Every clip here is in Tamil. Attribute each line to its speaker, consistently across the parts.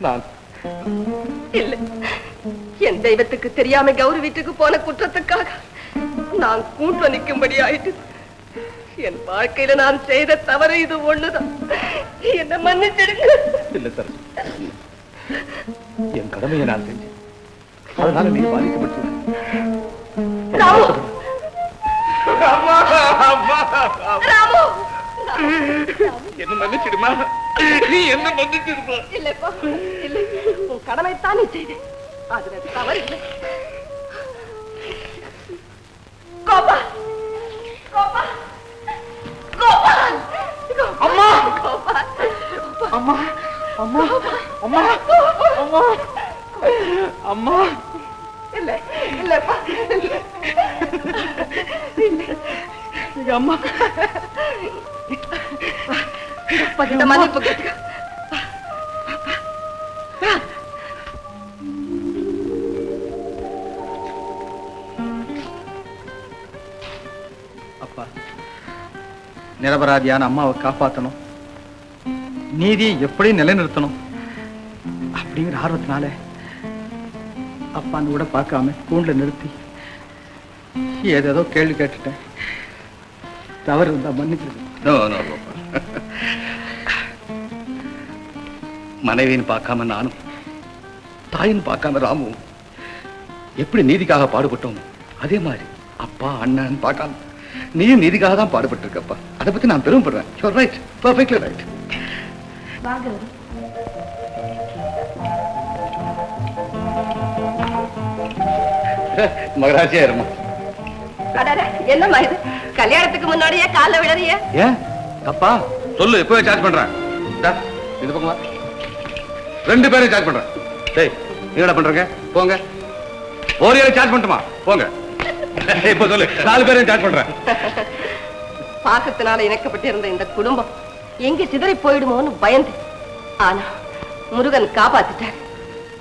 Speaker 1: நான்
Speaker 2: இல்லை, என் தெய்வத்துக்கு தெரியாம கௌரி வீட்டுக்கு போன குற்றத்துக்காக நான் கூண்டு நிற்கும்படி ஆயிட்டு. என் வாழ்க்கையில நான் செய்த தவறு இது ஒண்ணுதான். என்ன மன்னிச்சிடுங்க.
Speaker 1: இல்ல சார், என் கடமையை நான் செஞ்சேன், அதனால நீ பாதிக்கப்பட்டு.
Speaker 2: ராமு, ராமு,
Speaker 1: என்ன மன்னிச்சிடுமா, நீ என்ன மன்னிச்சிடுமா.
Speaker 2: இல்லப்பா, இல்லை, உன் கடமைத்தான் நீ செய்தேன், அதுல தவறு இல்லை. கோபா, கோபா, கோபா,
Speaker 1: அம்மா,
Speaker 2: கோபா,
Speaker 1: அம்மா, அம்மா, அம்மா, அம்மா, அம்மா.
Speaker 2: இல்ல, இல்லப்பா,
Speaker 1: அம்மா
Speaker 2: பகிட்ட மன்னிப்பு கேட்க.
Speaker 1: அப்பா, நிரபராதியான அம்மாவை காப்பாற்றணும், நீதியை எப்படி நிலைநிறுத்தணும் அப்படிங்கிற ஆர்வத்தினால அப்பான்னு கூட பார்க்காம கூண்டுல நிறுத்தி ஏதேதோ கேள்வி கேட்டுட்டேன். தவறு இருந்தா மன்னிச்சிருக்கேன். மனைவின்னு பார்க்காம நானும், தாயின்னு பார்க்காம ராமுவும் எப்படி நீதிக்காக பாடுபட்டோம், அதே மாதிரி அப்பா அண்ணன் பார்க்காம நீயும் நீதிக்காக தான் பாடுபட்டு இருக்கப்பா. அதை பத்தி நான் பெருமைப்படுறேன். You right, perfectly right. மகராஜியா இருமா.
Speaker 2: என்னம்மா இது, கல்யாணத்துக்கு முன்னாடியே கால விடறிய?
Speaker 1: ஏன் அப்பா சொல்லு, எப்பவே சார்ஜ் பண்றேன். இது பக்கமா 2 பேரையும் சார்ஜ் பண்றேன். டேய், என்னடா பண்றீங்க? போங்க. ஓரியால சார்ஜ் பண்ணட்டுமா? போங்க. இப்ப சொல்லு, 4 பேரையும் சார்ஜ் பண்றேன்.
Speaker 2: பாசத்தினால இணைக்கப்பட்டிருந்த இந்த குடும்பம் எங்க சிதறி போயிடுமோன்னு பயந்து, ஆனா முருகன் காப்பாத்திட்டார்.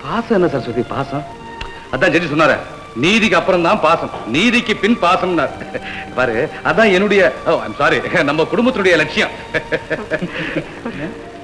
Speaker 1: பாசம் என்ன சரஸ்வதி, பாசம்? அதான் ஜெட்ஜி சொன்னாரு, நீதிக்கு அப்புறம் தான் பாசம், நீதிக்கு பின் பாசம் பாரு. அதான் என்னுடைய, சாரி, நம்ம குடும்பத்தினுடைய லட்சியம்.